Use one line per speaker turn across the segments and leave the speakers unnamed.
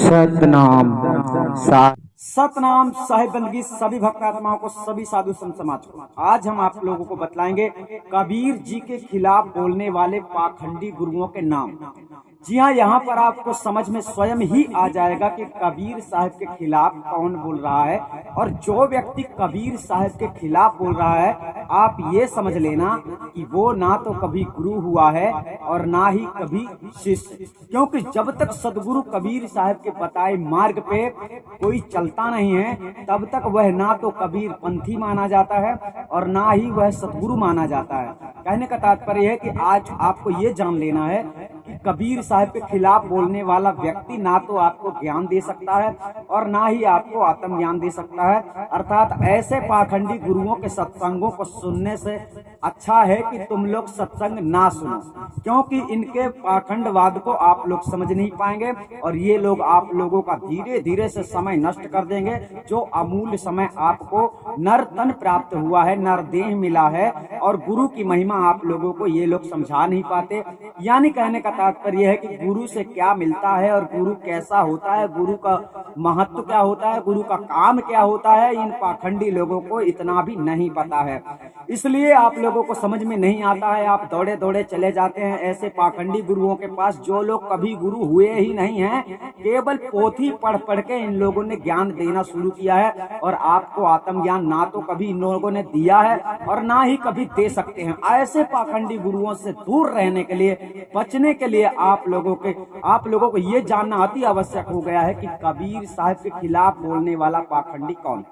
सतनाम
सतनाम साहिब बंदगी सभी भक्त आत्माओं को, सभी साधु संत समाज को। आज हम आप लोगों को बतलाएंगे कबीर जी के खिलाफ बोलने वाले पाखंडी गुरुओं के नाम। जी हाँ, यहाँ पर आपको समझ में स्वयं ही आ जाएगा कि कबीर साहब के खिलाफ कौन बोल रहा है। और जो व्यक्ति कबीर साहब के खिलाफ बोल रहा है, आप ये समझ लेना कि वो ना तो कभी गुरु हुआ है और ना ही कभी शिष्य। क्योंकि जब तक सदगुरु कबीर साहब के बताए मार्ग पे कोई चलता नहीं है, तब तक वह ना तो कबीर पंथी माना जाता है और ना ही वह सदगुरु माना जाता है। कहने का तात्पर्य है कि आज आपको ये जान लेना है कि कबीर साहब के खिलाफ बोलने वाला व्यक्ति ना तो आपको ज्ञान दे सकता है और ना ही आपको आत्म ज्ञान दे सकता है। अर्थात ऐसे पाखंडी गुरुओं के सत्संगों को सुनने से अच्छा है कि तुम लोग सत्संग ना सुनो, क्योंकि इनके पाखंडवाद को आप लोग समझ नहीं पाएंगे और ये लोग आप लोगों का धीरे धीरे से समय नष्ट कर देंगे। जो अमूल्य समय आपको नर तन प्राप्त हुआ है, नर देह मिला है, और गुरु की महिमा आप लोगों को ये लोग समझा नहीं पाते। यानी कहने का तात्पर्य है कि गुरु से क्या मिलता है और गुरु कैसा होता है, गुरु का महत्व क्या होता है, गुरु का काम क्या होता है, इन पाखंडी लोगों को इतना भी नहीं पता है। इसलिए आप लोगों को समझ में नहीं आता है, आप दौड़े दौड़े चले जाते हैं ऐसे पाखंडी गुरुओं के पास जो लोग कभी गुरु हुए ही नहीं हैं। केवल पोथी पढ़ पढ़ के इन लोगों ने ज्ञान देना शुरू किया है और आपको आत्मज्ञान ना तो कभी इन लोगों ने दिया है और ना ही कभी दे सकते हैं। ऐसे पाखंडी गुरुओं से दूर रहने के लिए, बचने के लिए आप लोगों को ये जानना अति आवश्यक हो गया है कि कबीर साहब के खिलाफ बोलने वाला पाखंडी कौन।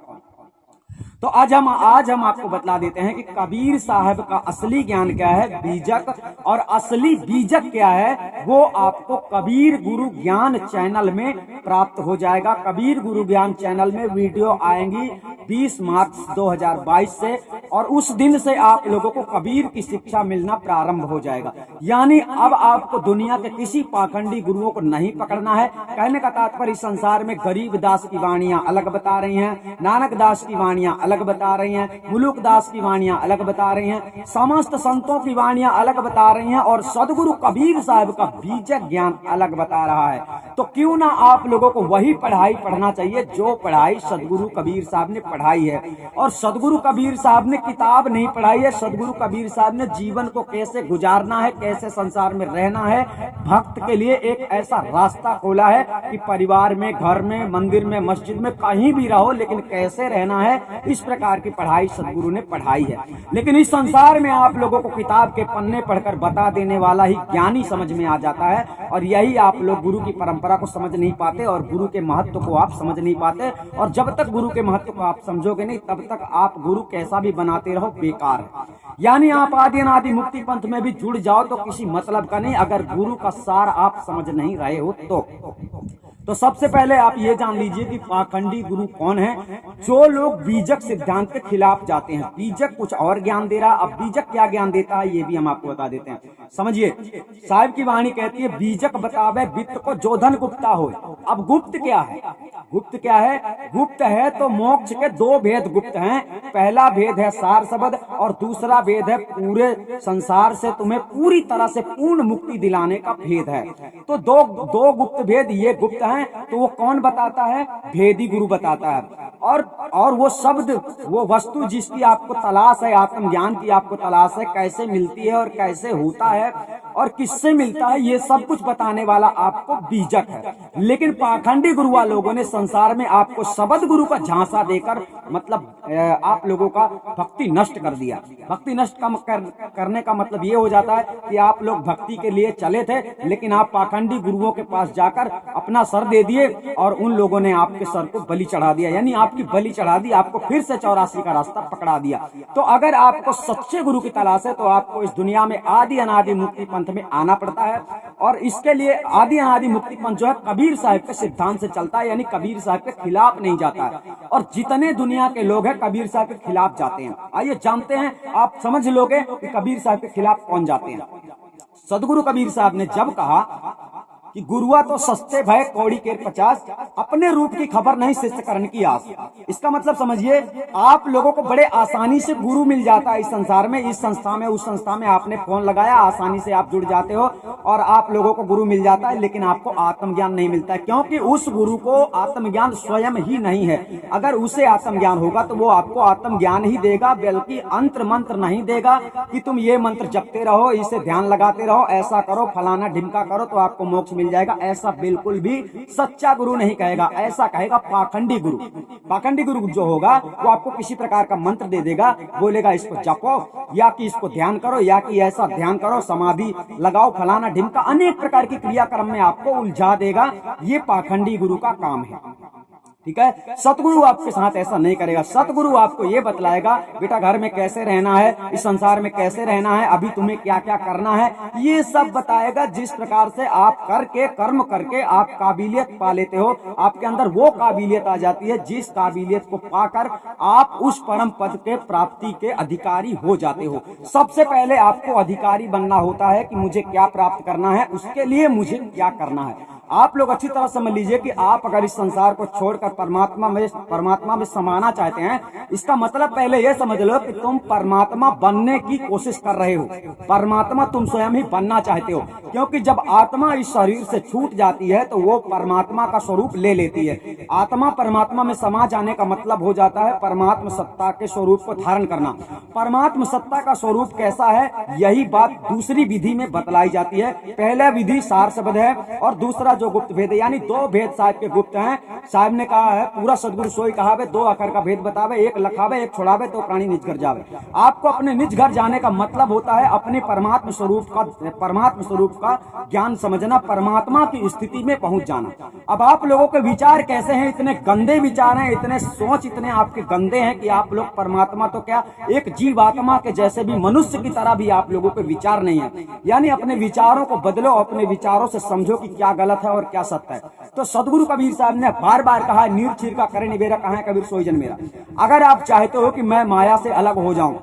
तो आज हम आपको बतला देते हैं कि कबीर साहब का असली ज्ञान क्या है, बीजक, और असली बीजक क्या है वो आपको कबीर गुरु ज्ञान चैनल में प्राप्त हो जाएगा। कबीर गुरु ज्ञान चैनल में वीडियो आएंगी 20 मार्च 2022 से, और उस दिन से आप लोगों को कबीर की शिक्षा मिलना प्रारंभ हो जाएगा। यानी अब आपको दुनिया के किसी पाखंडी गुरुओं को नहीं पकड़ना है। कहने का तात्पर्य संसार में गरीब दास की वाणियां अलग बता रही हैं, नानक दास की वाणियां अलग बता रही हैं, मुलुक दास की वाणियां अलग बता रही हैं, समस्त संतों की वाणियां अलग बता रही हैं, और सदगुरु कबीर साहब का बीजक ज्ञान अलग बता रहा है। तो क्यों ना आप लोगों को वही पढ़ाई पढ़ना चाहिए जो पढ़ाई सदगुरु कबीर साहब ने पढ़ाई है। और सदगुरु कबीर साहब ने किताब नहीं पढ़ाई है, सदगुरु कबीर साहब ने जीवन को कैसे गुजारना है, कैसे संसार में रहना है, भक्त के लिए एक ऐसा रास्ता खोला है कि परिवार में, घर में, मंदिर में, मस्जिद में, कहीं भी रहो लेकिन कैसे रहना है, इस प्रकार की पढ़ाई सदगुरु ने पढ़ाई है। लेकिन इस संसार में आप लोगों को किताब के पन्ने पढ़कर बता देने वाला ही ज्ञानी समझ में आ जाता है, और यही आप लोग गुरु की परंपरा को समझ नहीं पाते और गुरु के महत्व को आप समझ नहीं पाते। और जब तक गुरु के महत्व को आप समझोगे नहीं, तब तक आप गुरु कैसा भी बनाते रहो बेकार है। यानी आप आदि अनादि मुक्ति पंथ में भी जुड़ जाओ तो किसी मतलब का नहीं, अगर गुरु का सार आप समझ नहीं रहे हो तो सबसे पहले आप ये जान लीजिए कि पाखंडी गुरु कौन है। जो लोग बीजक सिद्धांत के खिलाफ जाते हैं, बीजक कुछ और ज्ञान दे रहा, अब बीजक क्या ज्ञान देता है ये भी हम आपको बता देते हैं। समझिए, साहिब की वाणी कहती है, बीजक बतावे वित्त को जोधन गुप्ता हो। अब गुप्त क्या है? गुप्त क्या है? गुप्त है तो मोक्ष के दो भेद गुप्त हैं। पहला भेद है सार शब्द और दूसरा भेद है पूरे संसार से तुम्हें पूरी तरह से पूर्ण मुक्ति दिलाने का भेद है। तो दो गुप्त भेद ये गुप्त हैं। तो वो कौन बताता है? भेदी गुरु बताता है। और वो शब्द, वो वस्तु जिसकी आपको तलाश है, आत्मज्ञान की आपको तलाश है, कैसे मिलती है और कैसे होता है और किससे मिलता है, ये सब कुछ बताने वाला आपको बीजक है। लेकिन पाखंडी गुरुआ लोगों ने संसार में आपको शब्द गुरु का झांसा देकर मतलब आप लोगों का भक्ति नष्ट कर दिया। भक्ति नष्ट करने का मतलब ये हो जाता है कि आप लोग भक्ति के लिए चले थे, लेकिन आप पाखंडी गुरुओं के पास जाकर अपना सर दे दिए और उन लोगों ने आपके सर को बलि चढ़ा दिया। यानी आपकी बलि चढ़ा दी, आपको फिर से 84 का रास्ता पकड़ा दिया। तो अगर आपको सच्चे गुरु की तलाश है तो आपको इस दुनिया में आदि अनादि मुक्ति पंथ में आना पड़ता है। और इसके लिए आदि अनादि मुक्ति पंथ जो है कबीर साहब के सिद्धांत से चलता है, यानी कबीर साहब के खिलाफ नहीं जाता है। और जितने दुनिया के लोग हैं कबीर साहब के खिलाफ जाते हैं। आइए जानते हैं, आप समझ लोगे कि कबीर साहब के खिलाफ कौन जाते हैं। सदगुरु कबीर साहब ने जब कहा कि गुरुआ तो सस्ते भय कौड़ी के 50, अपने रूप की खबर नहीं शिष्य करण की आस। इसका मतलब समझिए, आप लोगों को बड़े आसानी से गुरु मिल जाता है इस संसार में, इस संस्था में, उस संस्था में आपने फोन लगाया, आसानी से आप जुड़ जाते हो और आप लोगों को गुरु मिल जाता है, लेकिन आपको आत्मज्ञान नहीं मिलता है, क्योंकि उस गुरु को आत्मज्ञान स्वयं ही नहीं है। अगर उसे आत्मज्ञान होगा तो वो आपको आत्मज्ञान ही देगा, बल्कि अंतर मंत्र नहीं देगा कि तुम ये मंत्र जपते रहो, इसे ध्यान लगाते रहो, ऐसा करो, फलाना ढिमका करो तो आपको मोक्ष मिल जाएगा। ऐसा बिल्कुल भी सच्चा गुरु नहीं कहेगा, ऐसा कहेगा पाखंडी गुरु। पाखंडी गुरु जो होगा वो आपको किसी प्रकार का मंत्र दे देगा, बोलेगा इसको जपो, या कि इसको ध्यान करो, या कि ऐसा ध्यान करो, समाधि लगाओ, फलाना ढिमका, अनेक प्रकार की क्रियाक्रम में आपको उलझा देगा। ये पाखंडी गुरु का काम है। ठीक है, सतगुरु आपके साथ ऐसा नहीं करेगा। सतगुरु आपको ये बतलाएगा बेटा घर में कैसे रहना है, इस संसार में कैसे रहना है, अभी तुम्हें क्या क्या करना है, ये सब बताएगा। जिस प्रकार से आप करके कर्म करके आप काबिलियत पा लेते हो, आपके अंदर वो काबिलियत आ जाती है जिस काबिलियत को पाकर आप उस परम पद के प्राप्ति के अधिकारी हो जाते हो। सबसे पहले आपको अधिकारी बनना होता है कि मुझे क्या प्राप्त करना है, उसके लिए मुझे क्या करना है। आप लोग अच्छी तरह समझ लीजिए कि आप अगर इस संसार को छोड़कर परमात्मा में समाना चाहते हैं, इसका मतलब पहले यह समझ लो कि तुम परमात्मा बनने की कोशिश कर रहे हो। परमात्मा तुम स्वयं ही बनना चाहते हो, क्योंकि जब आत्मा इस शरीर से छूट जाती है तो वो परमात्मा का स्वरूप ले लेती है। आत्मा परमात्मा में समा जाने का मतलब हो जाता है परमात्मा सत्ता के स्वरूप को धारण करना। परमात्मा सत्ता का स्वरूप कैसा है, यही बात दूसरी विधि में बतलाई जाती है। पहला विधि सार शब्द है और दूसरा जो गुप्त भेद है, यानी दो भेद साहब के गुप्त हैं। साहब ने कहा है पूरा सदगुरु सोई कहावे, दो अखर का भेद बतावे, एक लखावे एक छोड़ावे तो प्राणी निज घर जावे। आपको अपने निज घर जाने का मतलब होता है अपने परमात्मा स्वरूप का ज्ञान समझना, परमात्मा की स्थिति में पहुंच जाना। अब आप लोगों के विचार कैसे हैं, इतने गंदे विचार हैं, इतने सोच इतने आपके गंदे हैं कि आप लोग परमात्मा तो क्या एक जीवात्मा के जैसे भी मनुष्य की तरह भी आप लोगों के विचार नहीं है। यानी अपने विचारों को बदलो, अपने विचारों से समझो कि क्या गलत है और क्या सत्य है। तो सदगुरु कबीर साहब ने बार बार कहा, नीर चीर का करे निबेरा, कहाँ है कबीर सोई जन मेरा। अगर आप चाहते हो कि मैं माया से अलग हो जाऊं,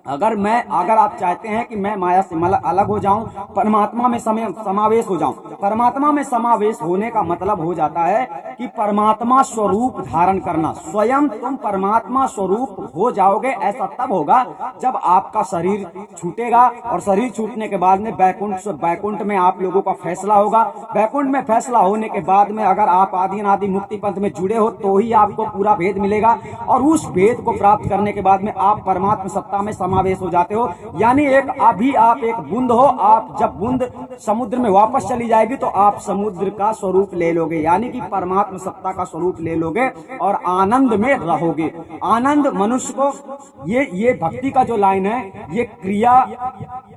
अगर आप चाहते हैं कि मैं माया से अलग हो जाऊं, परमात्मा में समावेश हो जाऊं, परमात्मा में समावेश होने का मतलब हो जाता है कि परमात्मा स्वरूप धारण करना। स्वयं तुम परमात्मा स्वरूप हो जाओगे। ऐसा तब होगा जब आपका शरीर छूटेगा, और शरीर छूटने के बाद में बैकुंठ में आप लोगों का फैसला होगा। बैकुंठ में फैसला होने के बाद में अगर आप आदि अनादि मुक्ति पंथ में जुड़े हो तो ही आपको पूरा भेद मिलेगा, और उस भेद को प्राप्त करने के बाद में आप परमात्मा सत्ता में समावेश हो जाते हो। यानी अभी आप एक बूंद हो, आप जब बूंद समुद्र में वापस चली जाएगी तो आप समुद्र का स्वरूप ले लोगे, यानी कि परमात्मा सत्ता का स्वरूप ले लोगे और आनंद में रहोगे। आनंद मनुष्य को, ये भक्ति का जो लाइन है, ये क्रिया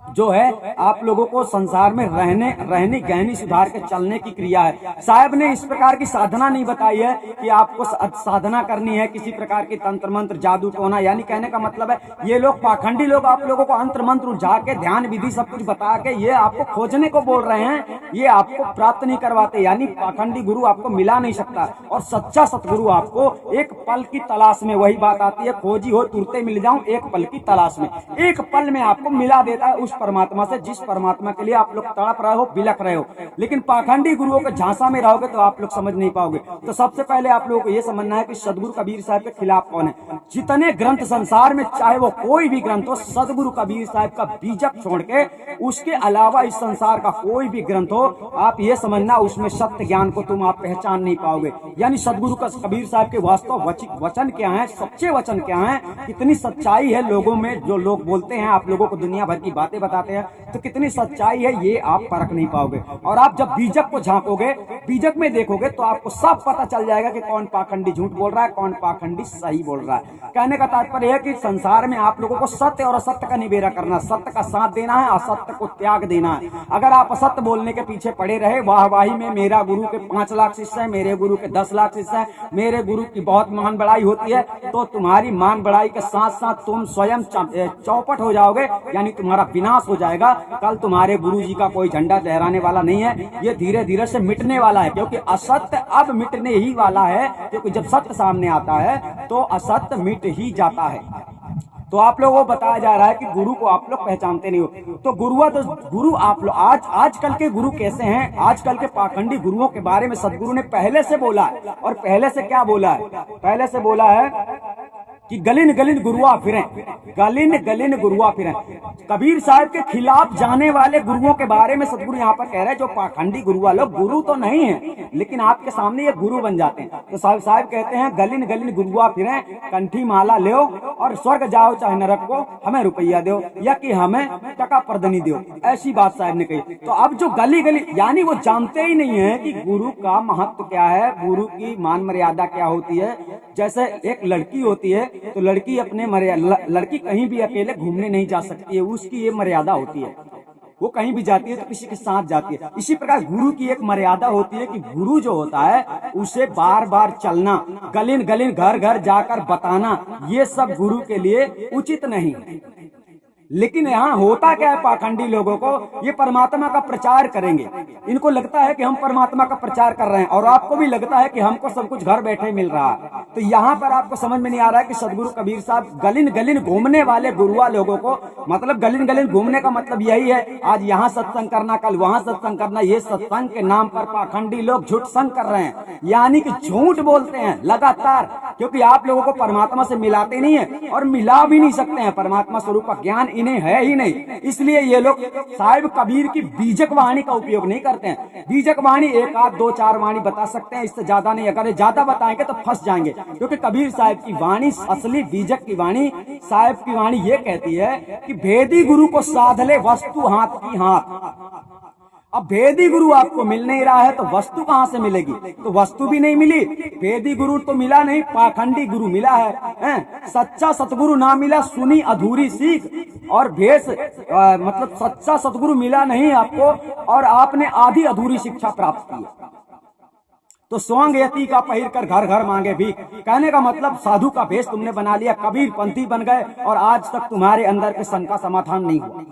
जो है आप लोगों को संसार में रहने गहनी सुधार के चलने की क्रिया है। साहब ने इस प्रकार की साधना नहीं बताई है कि आपको साधना करनी है किसी प्रकार की तंत्र मंत्र जादू टोना। यानी कहने का मतलब है ये लोग पाखंडी लोग आप लोगों को अंतर मंत्र उलझा के ध्यान विधि सब कुछ बता के ये आपको खोजने को बोल रहे हैं, ये आपको प्राप्त नहीं करवाते। यानी पाखंडी गुरु आपको मिला नहीं सकता, और सच्चा सतगुरु आपको एक पल की तलाश में, वही बात आती है खोजी हो तुरते मिल जाऊं, एक पल की तलाश में, एक पल में आपको मिला देता है उस परमात्मा से जिस परमात्मा के लिए आप लोग तड़प रहे हो, बिलख रहे हो। लेकिन पाखंडी गुरुओं के झांसा में रहोगे तो आप लोग समझ नहीं पाओगे। तो सबसे पहले आप लोगों को यह समझना है कि सदगुरु कबीर साहब के खिलाफ कौन है। जितने ग्रंथ संसार में, चाहे वो कोई भी ग्रंथ हो, सदगुरु कबीर साहब का बीजक छोड़ के उसके अलावा इस संसार का कोई भी ग्रंथ हो, आप ये समझना उसमें सत्य ज्ञान को तुम आप पहचान नहीं पाओगे। यानी सदगुरु का कबीर साहब के वास्तव वचन क्या है, सच्चे वचन क्या है, कितनी सच्चाई है लोगों में। जो लोग बोलते हैं आप लोगों को दुनिया भर की बातें बताते हैं, तो कितनी सच्चाई है ये आप परख नहीं पाओगे। और आप जब बीजक को झांकोगे, बीजक में देखोगे तो आपको सब पता चल जाएगा कि कौन पाखंडी झूठ बोल रहा है, कौन पाखंडी सही बोल रहा है। कहने का तात्पर्य है कि संसार में आप लोगों को सत्य और असत्य का निबेरा करना, सत्य का साथ देना है, असत्य को त्याग देना है। अगर आप असत्य बोलने के पीछे पड़े रहे, वाहवाही में मेरा गुरु के 5 लाख शिष्य है, मेरे गुरु के 10 लाख शिष्य है, मेरे गुरु की बहुत मान बढ़ाई होती है, तो तुम्हारी मान बढ़ाई के साथ साथ तुम स्वयं चौपट हो जाओगे, यानी तुम्हारा विनाश हो जाएगा। कल तुम्हारे गुरु जी का कोई झंडा लहराने वाला नहीं है, ये धीरे धीरे से मिटने वाला है, क्योंकि असत्य अब मिटने ही वाला है। क्योंकि जब सत्य सामने आता है तो असत्य मिट ही जाता है। तो आप लोगों को बताया जा रहा है कि गुरु को आप लोग पहचानते नहीं हो। तो गुरु आप लोग आजकल के गुरु कैसे हैं? आजकल के पाखंडी गुरुओं के बारे में सदगुरु ने पहले से बोला है। और पहले से क्या बोला है? पहले से बोला है कि गलिन गलिन गुरुआ फिरें, गलिन गलिन गुरुआ फिरें। कबीर साहब के खिलाफ जाने वाले गुरुओं के बारे में सदगुरु यहाँ पर कह रहे हैं, जो पाखंडी गुरुआ लोग गुरु तो नहीं है लेकिन आपके सामने ये गुरु बन जाते हैं। तो साहब कहते हैं गलिन गलिन गुरुआ फिरें, कंठी माला ले और स्वर्ग जाओ चाहे नरक को, हमें रुपया दो या कि हमें टका पर्दनी दो, ऐसी बात साहब ने कही। तो अब जो गली गली, यानी वो जानते ही नहीं है कि गुरु का महत्व क्या है, गुरु की मान मर्यादा क्या होती है। जैसे एक लड़की होती है तो लड़की अपने लड़की कहीं भी अकेले घूमने नहीं जा सकती है, उसकी ये मर्यादा होती है। वो कहीं भी जाती है तो किसी के साथ जाती है। इसी प्रकार गुरु की एक मर्यादा होती है कि गुरु जो होता है उसे बार बार चलना, गलिन गलिन घर घर जाकर बताना, ये सब गुरु के लिए उचित नहीं। लेकिन यहाँ होता क्या है, पाखंडी लोगों को ये परमात्मा का प्रचार करेंगे, इनको लगता है कि हम परमात्मा का प्रचार कर रहे हैं और आपको भी लगता है कि हमको सब कुछ घर बैठे मिल रहा है। तो यहाँ पर आपको समझ में नहीं आ रहा है कि सदगुरु कबीर साहब गलिन गलिन घूमने वाले गुरुआ लोगों को, मतलब गलिन गलिन घूमने का मतलब यही है आज यहाँ सत्संग करना, कल वहाँ सत्संग करना। ये सत्संग के नाम पर पाखंडी लोग झूठ संग कर रहे हैं, यानी कि झूठ बोलते हैं लगातार, क्योंकि आप लोगों को परमात्मा से मिलाते नहीं है और मिला भी नहीं सकते हैं। परमात्मा स्वरूप का ज्ञान इन्हें है ही नहीं, इसलिए ये लोग साहिब कबीर की बीजक वाणी का उपयोग नहीं करते हैं। बीजक वाणी एक आध दो चार वाणी बता सकते हैं, इससे ज्यादा नहीं। अगर ज्यादा बताएंगे तो फंस जाएंगे, क्योंकि कबीर साहिब की वाणी, असली बीजक की वाणी, साहिब की वाणी ये कहती है कि भेदी गुरु को साध ले वस्तु हाथ की हाथ। अब भेदी गुरु आपको मिल नहीं रहा है तो वस्तु कहाँ से मिलेगी? तो वस्तु भी नहीं मिली, भेदी गुरु तो मिला नहीं, पाखंडी गुरु मिला है। सच्चा सतगुरु ना मिला, सुनी अधूरी सीख और भेष, मतलब सच्चा सतगुरु मिला नहीं आपको और आपने आधी अधूरी शिक्षा प्राप्त की। तो सोंग यति का पहिर कर घर घर मांगे भीख, कहने का मतलब साधु का भेष तुमने बना लिया, कबीर पंथी बन गए और आज तक तुम्हारे अंदर के शंका समाधान नहीं हुआ।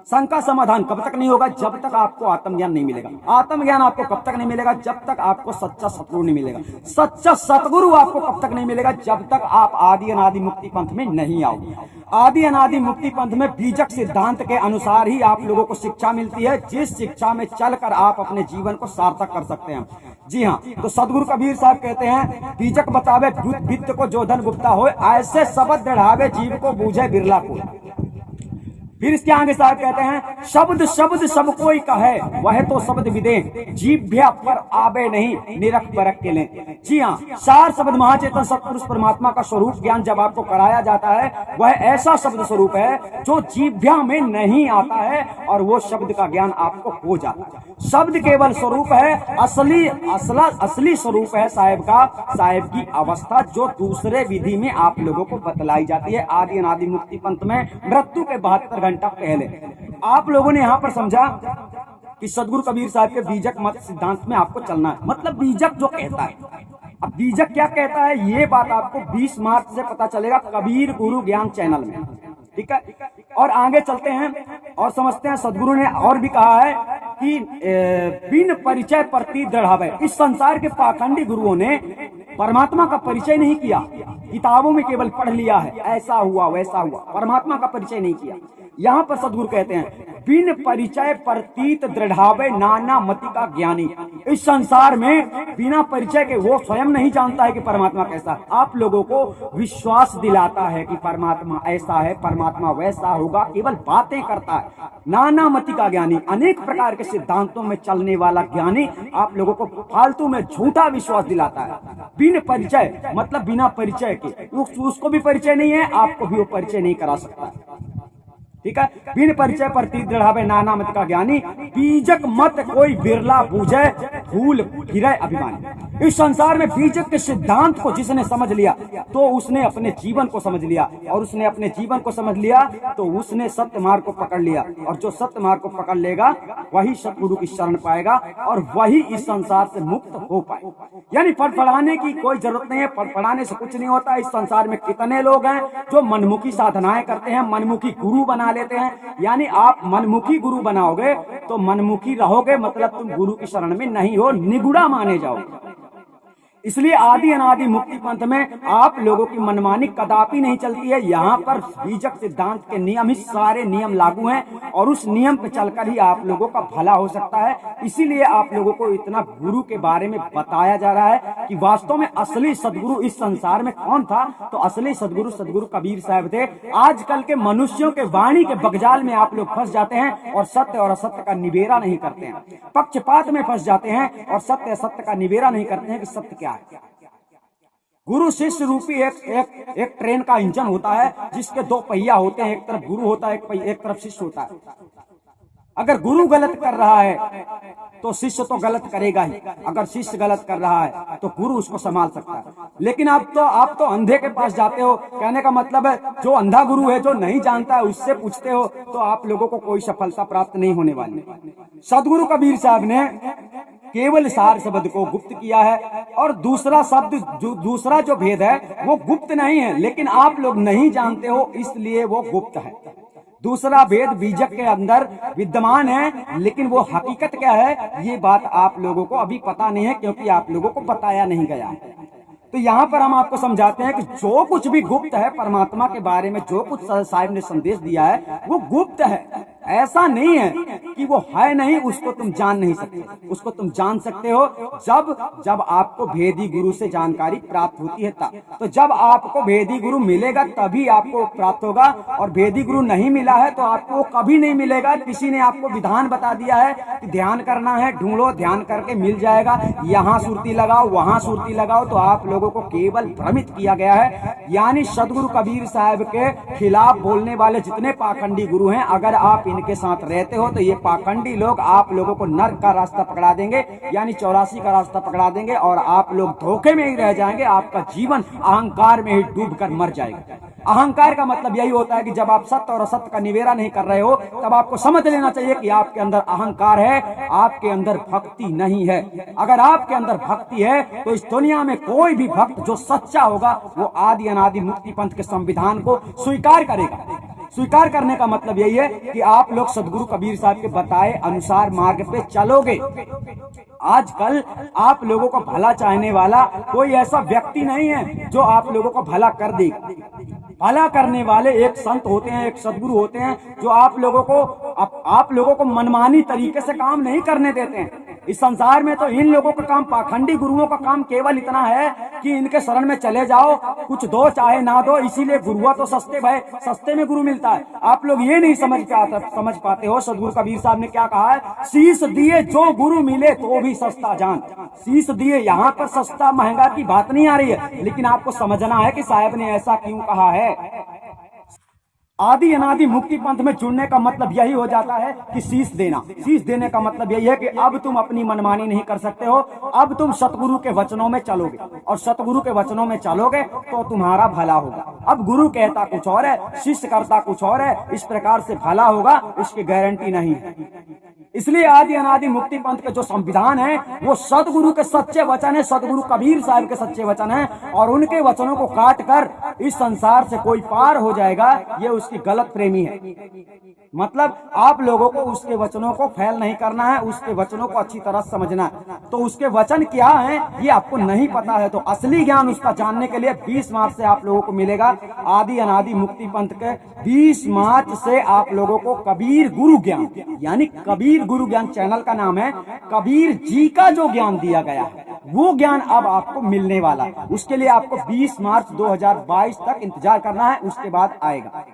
शंका समाधान कब तक नहीं होगा? जब तक आपको आत्मज्ञान नहीं मिलेगा। आत्मज्ञान आपको कब तक नहीं मिलेगा? जब तक आपको सच्चा सतगुरु नहीं मिलेगा। सच्चा सतगुरु आपको कब तक नहीं मिलेगा? जब तक आप आदि अनादि मुक्ति पंथ में नहीं आओगे। आदि अनादि मुक्ति पंथ में बीजक सिद्धांत के अनुसार ही आप लोगों को शिक्षा मिलती है, जिस शिक्षा में चलकर आप अपने जीवन को सार्थक कर सकते हैं। जी हाँ, तो सदगुरु कबीर साहब कहते हैं बीजक बतावे वित्त को जो धन गुप्ता हो, ऐसे शब्द दृढ़ावे जीव को बूझे बिरला को। फिर इसके आगे साहब कहते हैं शब्द शब्द सब कोई कहे, वह तो शब्द विदे, जीभ्या पर आवे नहीं निरख परख के लें। जी हाँ, सार शब्द महाचेतन सत्पुरुष परमात्मा का स्वरूप ज्ञान जब आपको कराया जाता है, वह ऐसा शब्द स्वरूप है जो जीभ्या में नहीं आता है और वो शब्द का ज्ञान आपको हो जाता है। शब्द केवल स्वरूप है, असली स्वरूप है साहेब का, साहेब की अवस्था जो दूसरे विधि में आप लोगों को बतलाई जाती है। आदि अनादि मुक्ति पंथ में मृत्यु के 72 घंटा पहले आप लोगों ने यहाँ पर समझा कि सदगुरु कबीर साहब के बीजक मत सिद्धांत में आपको चलना है। मतलब बीजक जो कहता है, अब बीजक क्या कहता है ये बात आपको 20 मार्च से पता चलेगा कबीर गुरु ज्ञान चैनल में, ठीक है। और आगे चलते हैं और समझते हैं सदगुरु ने और भी कहा है कि बिन परिचय प्रति दृढ़ावे। इस संसार के पाखंडी गुरुओं ने परमात्मा का परिचय नहीं किया, किताबों में केवल पढ़ लिया है, ऐसा हुआ वैसा हुआ, परमात्मा का परिचय नहीं किया। यहाँ पर सदगुरु कहते हैं बिन परिचय प्रतीत दृढ़ावे नाना मति का ज्ञानी। इस संसार में बिना परिचय के वो स्वयं नहीं जानता है कि परमात्मा कैसा है, आप लोगों को विश्वास दिलाता है कि परमात्मा ऐसा है, परमात्मा वैसा होगा, केवल बातें करता है। नाना मति का ज्ञानी, अनेक प्रकार के सिद्धांतों में चलने वाला ज्ञानी आप लोगों को फालतू में झूठा विश्वास दिलाता है। बिन परिचय मतलब बिना परिचय के, उसको भी परिचय नहीं है, आपको भी वो परिचय नहीं करा सकता, ठीक है। बिन परिचय प्रतीत दृढ़ावे नाना मत का ज्ञानी, बीजक मत कोई बिरला बूझे भूल फिरे अभिमानी। इस संसार में बीजक के सिद्धांत को जिसने समझ लिया तो उसने अपने जीवन को समझ लिया, और उसने अपने जीवन को समझ लिया तो उसने सत्य मार्ग को पकड़ लिया, और जो सत्य मार्ग को पकड़ लेगा वही सतगुरु की शरण पाएगा और वही इस संसार से मुक्त हो पाए। यानी फड़फड़ाने की कोई जरूरत नहीं है, फड़फड़ाने से कुछ नहीं होता। इस संसार में कितने लोग हैं जो मनमुखी साधनाएं करते हैं, मनमुखी गुरु बना लेते हैं। यानी आप मनमुखी गुरु बनाओगे तो मनमुखी रहोगे, मतलब तुम गुरु की शरण में नहीं हो, निगुड़ा माने जाओगे। इसलिए आदि अनादि मुक्ति पंथ में आप लोगों की मनमानी कदापि नहीं चलती है। यहाँ पर बीजक सिद्धांत के नियम ही सारे नियम लागू हैं और उस नियम पे चलकर ही आप लोगों का भला हो सकता है। इसीलिए आप लोगों को इतना गुरु के बारे में बताया जा रहा है कि वास्तव में असली सदगुरु इस संसार में कौन था। तो असली सदगुरु सदगुरु कबीर साहब थे। आजकल के मनुष्यों के वाणी के बगजाल में आप लोग फंस जाते हैं और सत्य और असत्य का निबेरा नहीं करते हैं, पक्षपात में फंस जाते हैं और सत्य असत्य का निबेरा नहीं करते हैं कि सत्य क्या है। गुरु शिष्य रूपी एक ट्रेन का इंजन होता है जिसके दो पहिया होते हैं, एक तरफ गुरु होता है, एक तरफ शिष्य होता है। अगर गुरु गलत कर रहा है तो शिष्य तो गलत करेगा ही, अगर शिष्य गलत कर रहा है तो गुरु उसको संभाल सकता है। लेकिन आप तो अंधे के पास जाते हो, कहने का मतलब है जो अंधा गुरु है, जो नहीं जानता है, उससे पूछते हो तो आप लोगों को कोई सफलता प्राप्त नहीं होने वाली। सदगुरु कबीर साहब ने केवल सार शब्द को गुप्त किया है और दूसरा जो भेद है वो गुप्त नहीं है, लेकिन आप लोग नहीं जानते हो इसलिए वो गुप्त है। दूसरा भेद बीजक के अंदर विद्यमान है, लेकिन वो हकीकत क्या है ये बात आप लोगों को अभी पता नहीं है, क्योंकि आप लोगों को बताया नहीं गया है। तो यहाँ पर हम आपको समझाते हैं कि जो कुछ भी गुप्त है परमात्मा के बारे में, जो कुछ साहिब ने संदेश दिया है वो गुप्त है। ऐसा नहीं है कि वो है नहीं, उसको तुम जान नहीं सकते। उसको तुम जान सकते हो जब आपको भेदी गुरु से जानकारी प्राप्त होती है तब। तो जब आपको भेदी गुरु मिलेगा तभी आपको प्राप्त होगा, और भेदी गुरु नहीं मिला है तो आपको कभी नहीं मिलेगा। किसी ने आपको विधान बता दिया है कि ध्यान करना है, ढूंढो, ध्यान करके मिल जाएगा, यहाँ सुरती लगाओ, वहां सुरती लगाओ, तो आप लोगों को केवल भ्रमित किया गया है। यानी सदगुरु कबीर साहब के खिलाफ बोलने वाले जितने पाखंडी गुरु हैं, अगर आप इनके साथ रहते हो तो ये पाखंडी लोग आप लोगों को नर्क का रास्ता पकड़ा देंगे, यानी 84 का रास्ता पकड़ा देंगे, और आप लोग धोखे में ही रह जाएंगे। आपका जीवन अहंकार में ही डूबकर मर जाएगा। अहंकार का मतलब यही होता है कि जब आप सत्य और असत्य का निबेरा नहीं कर रहे हो तब आपको समझ लेना चाहिए कि आपके अंदर अहंकार है, आपके अंदर भक्ति नहीं है। अगर आपके अंदर भक्ति है तो इस दुनिया में कोई भी भक्त जो सच्चा होगा वो आदि अनादि मुक्ति पंथ के संविधान को स्वीकार करेगा। स्वीकार करने का मतलब यही है कि आप लोग सदगुरु कबीर साहब के बताए अनुसार मार्ग पे चलोगे। आजकल आप लोगों को भला चाहने वाला कोई ऐसा व्यक्ति नहीं है जो आप लोगों को भला कर देगा। भला करने वाले एक संत होते हैं, एक सदगुरु होते हैं जो आप लोगों को मनमानी तरीके से काम नहीं करने देते हैं। इस संसार में तो इन लोगों का काम, पाखंडी गुरुओं का काम केवल इतना है कि इनके शरण में चले जाओ, कुछ दो चाहे ना दो, इसीलिए गुरुआ तो सस्ते में गुरु मिलता है। आप लोग ये नहीं समझ पाते हो। सदगुरु कबीर साहब ने क्या कहा है, शीश दिए जो गुरु मिले तो भी सस्ता जान। शीश दिए, यहाँ पर सस्ता महंगा की बात नहीं आ रही है, लेकिन आपको समझना है कि साहब ने ऐसा क्यों कहा है। आदि अनादि मुक्ति पंथ में जुड़ने का मतलब यही हो जाता है कि शीश देना। शीश देने का मतलब यही है कि अब तुम अपनी मनमानी नहीं कर सकते हो, अब तुम सतगुरु के वचनों में चलोगे, और सतगुरु के वचनों में चलोगे तो तुम्हारा भला होगा। अब गुरु कहता कुछ और है, शिष्य करता कुछ और है, इस प्रकार से भला होगा इसकी गारंटी नहीं है। इसलिए आदि अनादि मुक्ति पंथ के जो संविधान है वो सदगुरु के सच्चे वचन है, सदगुरु कबीर साहब के सच्चे वचन है, और उनके वचनों को काट कर इस संसार से कोई पार हो जाएगा ये उसकी गलत प्रेमी है। मतलब आप लोगों को उसके वचनों को फैल नहीं करना है, उसके वचनों को अच्छी तरह समझना है। तो उसके वचन क्या है ये आपको नहीं पता है, तो असली ज्ञान उसका जानने के लिए 20 मार्च से आप लोगों को मिलेगा। आदि अनादि मुक्ति पंथ के 20 मार्च से आप लोगों को कबीर गुरु ज्ञान, यानी कबीर गुरु ज्ञान चैनल का नाम है, कबीर जी का जो ज्ञान दिया गया है वो ज्ञान अब आपको मिलने वाला है। उसके लिए आपको 20 मार्च 2022 तक इंतजार करना है, उसके बाद आएगा।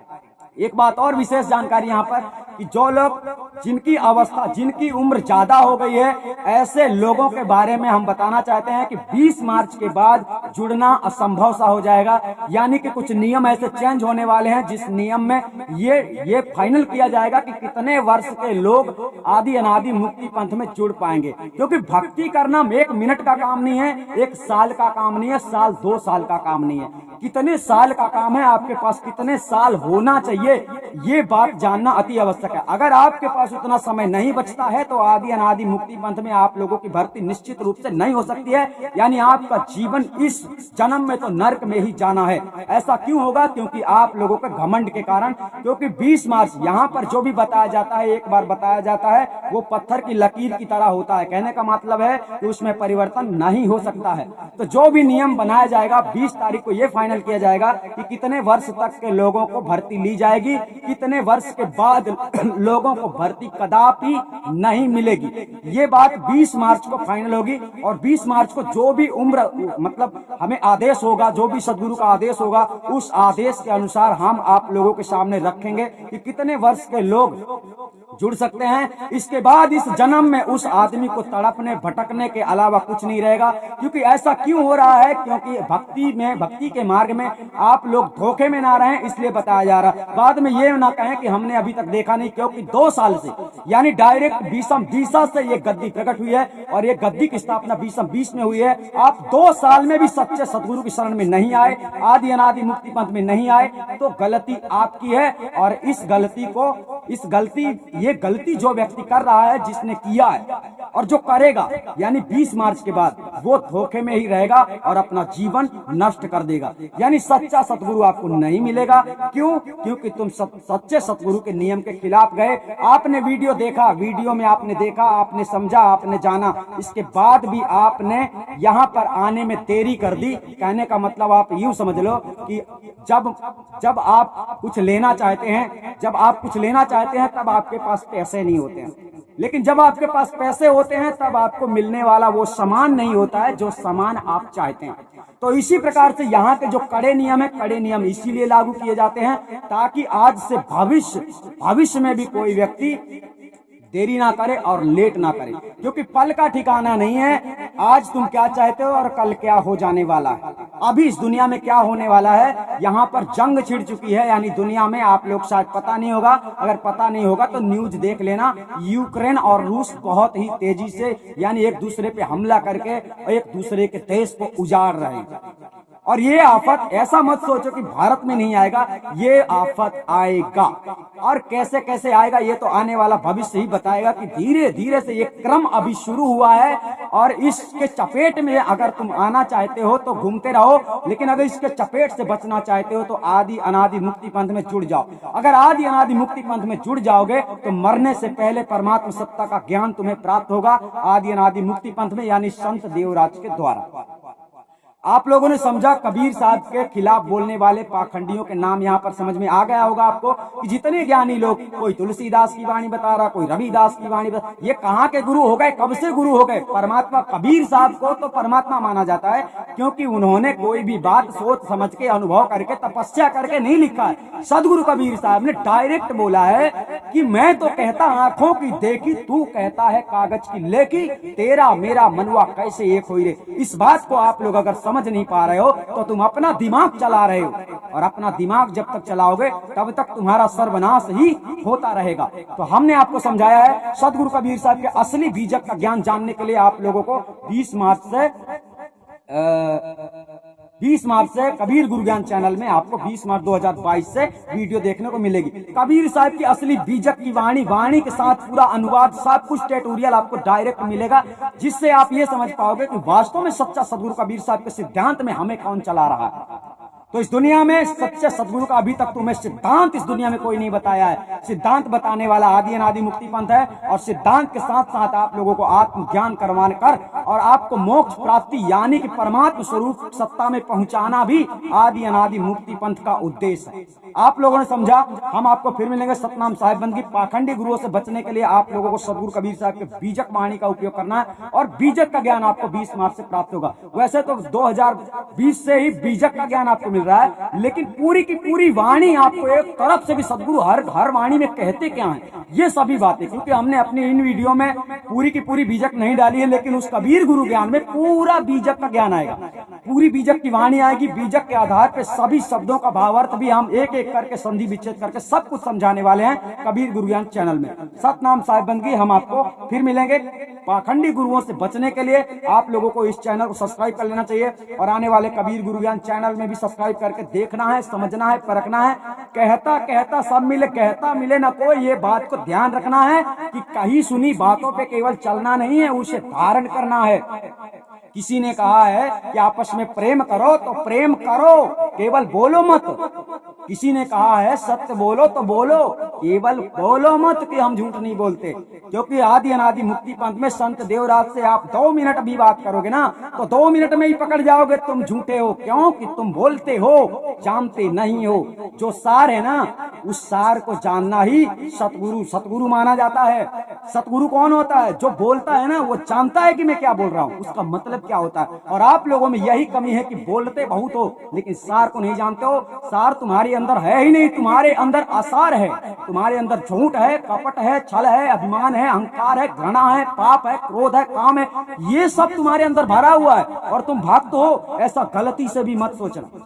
एक बात और विशेष जानकारी यहाँ पर कि जो लोग जिनकी अवस्था, जिनकी उम्र ज्यादा हो गई है, ऐसे लोगों के बारे में हम बताना चाहते हैं कि 20 मार्च के बाद जुड़ना असंभव सा हो जाएगा। यानी कि कुछ नियम ऐसे चेंज होने वाले हैं जिस नियम में ये फाइनल किया जाएगा कि कितने वर्ष के लोग आदि अनादि मुक्ति पंथ में जुड़ पाएंगे। क्योंकि भक्ति करना 1 मिनट का काम नहीं है, 1 साल का काम नहीं है, साल 2 साल का काम नहीं है, कितने साल का काम है, आपके पास कितने साल होना चाहिए ये बात जानना अति आवश्यक आवश्यक है। अगर आपके पास उतना समय नहीं बचता है तो आदि अनादि मुक्ति पंथ में आप लोगों की भर्ती निश्चित रूप से नहीं हो सकती है, यानी आपका जीवन इस जन्म में तो नर्क में ही जाना है। ऐसा क्यों होगा? क्योंकि आप लोगों के घमंड के कारण। क्योंकि 20 मार्च यहाँ पर जो भी बताया जाता है, एक बार बताया जाता है, वो पत्थर की लकीर की तरह होता है। कहने का मतलब है कि उसमें परिवर्तन नहीं हो सकता है। तो जो भी नियम बनाया जाएगा 20 तारीख को ये फाइनल किया जाएगा कि कितने वर्ष तक के लोगों को भर्ती ली जाएगी, कितने वर्ष के बाद लोगों को भर्ती कदापि नहीं मिलेगी। ये बात 20 मार्च को फाइनल होगी। और 20 मार्च को जो भी उम्र मतलब हमें आदेश होगा, जो भी सदगुरु का आदेश होगा, उस आदेश के अनुसार हम आप लोगों के सामने रखेंगे कि कितने वर्ष के लोग जुड़ सकते हैं। इसके बाद इस जन्म में उस आदमी को तड़पने भटकने के अलावा कुछ नहीं रहेगा। क्योंकि ऐसा क्यों हो रहा है? क्योंकि भक्ति के मार्ग में आप लोग धोखे में ना रहें, इसलिए बताया जा रहा है। बाद में ये ना कहें कि हमने अभी तक देखा नहीं, क्योंकि 2 साल से यानी डायरेक्ट बीसम दिशा से ये गद्दी प्रकट हुई है और ये गद्दी की स्थापना बीसम 20 में हुई है। आप 2 साल में भी सच्चे सदगुरु की शरण में नहीं आए, आदि अनादि मुक्ति पंथ में नहीं आए, तो गलती आपकी है। और ये गलती जो व्यक्ति कर रहा है, जिसने किया है और जो करेगा, यानी 20 मार्च के बाद वो धोखे में ही रहेगा और अपना जीवन नष्ट कर देगा। यानी सच्चा सतगुरु आपको नहीं मिलेगा। क्यों? क्योंकि तुम सच्चे सतगुरु के नियम के खिलाफ गए। आपने वीडियो देखा, वीडियो में आपने देखा, आपने समझा, आपने जाना, इसके बाद भी आपने यहाँ पर आने में देरी कर दी। कहने का मतलब आप यूं समझ लो कि जब आप कुछ लेना चाहते हैं, तब आपके पास पैसे नहीं होते हैं। लेकिन जब आपके पास पैसे होते हैं तब आपको मिलने वाला वो सामान नहीं होता है जो सामान आप चाहते हैं। तो इसी प्रकार से यहाँ के जो कड़े नियम इसीलिए लागू किए जाते हैं ताकि आज से भविष्य में भी कोई व्यक्ति देरी ना करे और लेट ना करे। क्योंकि पल का ठिकाना नहीं है। आज तुम क्या चाहते हो और कल क्या हो जाने वाला है। अभी इस दुनिया में क्या होने वाला है, यहाँ पर जंग छिड़ चुकी है। यानी दुनिया में आप लोग शायद पता नहीं होगा, अगर पता नहीं होगा तो न्यूज देख लेना। यूक्रेन और रूस बहुत ही तेजी से यानी एक दूसरे पे हमला करके एक दूसरे के देश को उजाड़ रहे हैं। और ये आफत ऐसा मत सोचो कि भारत में नहीं आएगा, ये आफत आएगा। और कैसे कैसे आएगा ये तो आने वाला भविष्य ही बताएगा कि धीरे धीरे से ये क्रम अभी शुरू हुआ है। और इसके चपेट में अगर तुम आना चाहते हो तो घूमते रहो, लेकिन अगर इसके चपेट से बचना चाहते हो तो आदि अनादि मुक्ति पंथ में जुड़ जाओ। अगर आदि अनादि मुक्ति पंथ में जुड़ जाओगे तो मरने से पहले परमात्मा सत्ता का ज्ञान तुम्हें प्राप्त होगा आदि अनादि मुक्ति पंथ में, यानी संत देवराज के द्वारा। आप लोगों ने समझा, कबीर साहब के खिलाफ बोलने वाले पाखंडियों के नाम यहाँ पर समझ में आ गया होगा आपको कि जितने ज्ञानी लोग, कोई तुलसीदास की वाणी बता रहा, कोई रविदास की वाणी बता, ये कहाँ के गुरु हो गए, कब से गुरु हो गए? परमात्मा कबीर साहब को तो परमात्मा माना जाता है क्योंकि उन्होंने कोई भी बात सोच समझ के, अनुभव करके, तपस्या करके नहीं लिखा है। सदगुरु कबीर साहब ने डायरेक्ट बोला है कि मैं तो कहता आंखों की देखी, तू कहता है कागज की लेखी, तेरा मेरा मनवा कैसे एक होई रे। इस बात को आप लोग अगर समझ नहीं पा रहे हो तो तुम अपना दिमाग चला रहे हो, और अपना दिमाग जब तक चलाओगे तब तक तुम्हारा सर्वनाश ही होता रहेगा। तो हमने आपको समझाया है सदगुरु कबीर साहब के असली बीजक का ज्ञान जानने के लिए आप लोगों को 20 मार्च से कबीर गुरु ज्ञान चैनल में आपको 20 मार्च 2022 से वीडियो देखने को मिलेगी। कबीर साहब की असली बीजक की वाणी के साथ पूरा अनुवाद, सब कुछ ट्यूटोरियल आपको डायरेक्ट मिलेगा, जिससे आप ये समझ पाओगे कि वास्तव में सच्चा सदगुरु कबीर साहब के सिद्धांत में हमें कौन चला रहा है। तो इस दुनिया में सच्चे सदगुरु का अभी तक तुम्हें सिद्धांत इस दुनिया में कोई नहीं बताया है। सिद्धांत बताने वाला आदि अनादि मुक्ति पंथ है, और सिद्धांत के साथ साथ आप लोगों को आत्मज्ञान करवाने कर और आपको मोक्ष प्राप्ति यानी कि परमात्म स्वरूप सत्ता में पहुंचाना भी आदि अनादि मुक्ति पंथ का उद्देश्य है। आप लोगों ने समझा। हम आपको फिर मिलेंगे सतनाम साहिबबंद की पाखंडी गुरुओं से बचने के लिए आप लोगों को सदगुरु कबीर साहब के बीजक वाणी का उपयोग करना है, और बीजक का ज्ञान आपको 20 मार्च से प्राप्त होगा। वैसे तो 2020 से ही बीजक का ज्ञान आपको मिल रहा है, लेकिन पूरी की पूरी वाणी आपको एक तरफ से भी सदगुरु हर वाणी में कहते क्या है ये सभी बातें, क्योंकि हमने अपनी इन वीडियो में पूरी की पूरी बीजक नहीं डाली है, लेकिन उस कबीर गुरु ज्ञान में पूरा बीजक का ज्ञान आएगा। पूरी बीजक की वाणी आएगी। बीजक के आधार पे सभी शब्दों का भावार्थ भी हम एक एक करके संधि विच्छेद करके सब कुछ समझाने वाले हैं कबीर गुरु ज्ञान चैनल में। सतनाम साहिब बंदगी। हम आपको फिर मिलेंगे। पाखंडी गुरुओं से बचने के लिए आप लोगों को इस चैनल को सब्सक्राइब कर लेना चाहिए और आने वाले कबीर गुरु ज्ञान चैनल में भी सब्सक्राइब करके देखना है, समझना है, परखना है। कहता कहता सब मिले, कहता मिले न कोई, ये बात को ध्यान रखना है कि कहीं सुनी बातों पे केवल चलना नहीं है, उसे धारण करना है। किसी ने कहा है कि आपस में प्रेम करो तो प्रेम करो, केवल बोलो मत। किसी ने कहा है सत्य बोलो तो बोलो, केवल बोलो मत कि हम झूठ नहीं बोलते। क्योंकि आदि अनादि मुक्ति पंथ में संत देवराज से आप 2 मिनट भी बात करोगे ना तो 2 मिनट में ही पकड़ जाओगे तुम झूठे हो। क्यों कि तुम बोलते हो, जानते नहीं हो। जो सार है ना, उस सार को जानना ही सतगुरु माना जाता है। सतगुरु कौन होता है? जो बोलता है ना, वो जानता है कि मैं क्या बोल रहा हूँ, उसका मतलब क्या होता है। और आप लोगों में यही कमी है कि बोलते बहुत हो लेकिन सार को नहीं जानते हो। सार तुम्हारे अंदर है ही नहीं, तुम्हारे अंदर आसार है। तुम्हारे अंदर झूठ है, कपट है, छल है, अभिमान है, अहंकार है, घृणा है, पाप है, क्रोध है, काम है, ये सब तुम्हारे अंदर भरा हुआ है और तुम भक्त हो, ऐसा गलती से भी मत सोचना।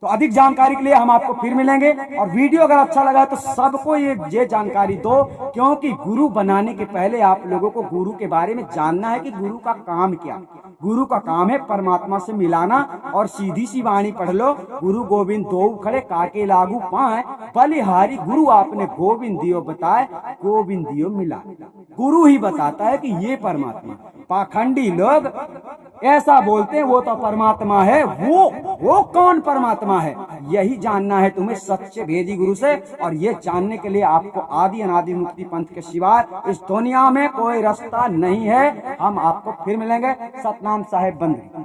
तो अधिक जानकारी के लिए हम आपको फिर मिलेंगे और वीडियो अगर अच्छा लगा तो सबको ये जानकारी दो, क्योंकि गुरु बनाने के पहले आप लोगों को गुरु के बारे में जानना है कि गुरु का काम क्या। गुरु का काम है परमात्मा से मिलाना। और सीधी सी वाणी पढ़ लो, गुरु गोविंद दो खड़े काके लागू पाए, बलिहारी गुरु आपने गोविंद दियो बताए, गोविंद दियो मिला। गुरु ही बताता है कि ये परमात्मा। पाखंडी लोग ऐसा बोलते हैं वो तो परमात्मा है, वो कौन परमात्मा है, यही जानना है तुम्हें सच्चे भेदी गुरु से। और ये जानने के लिए आपको आदि अनादि मुक्ति पंथ के सिवाय इस दुनिया में कोई रास्ता नहीं है। हम आपको फिर मिलेंगे। सतनाम साहिब बंदगी।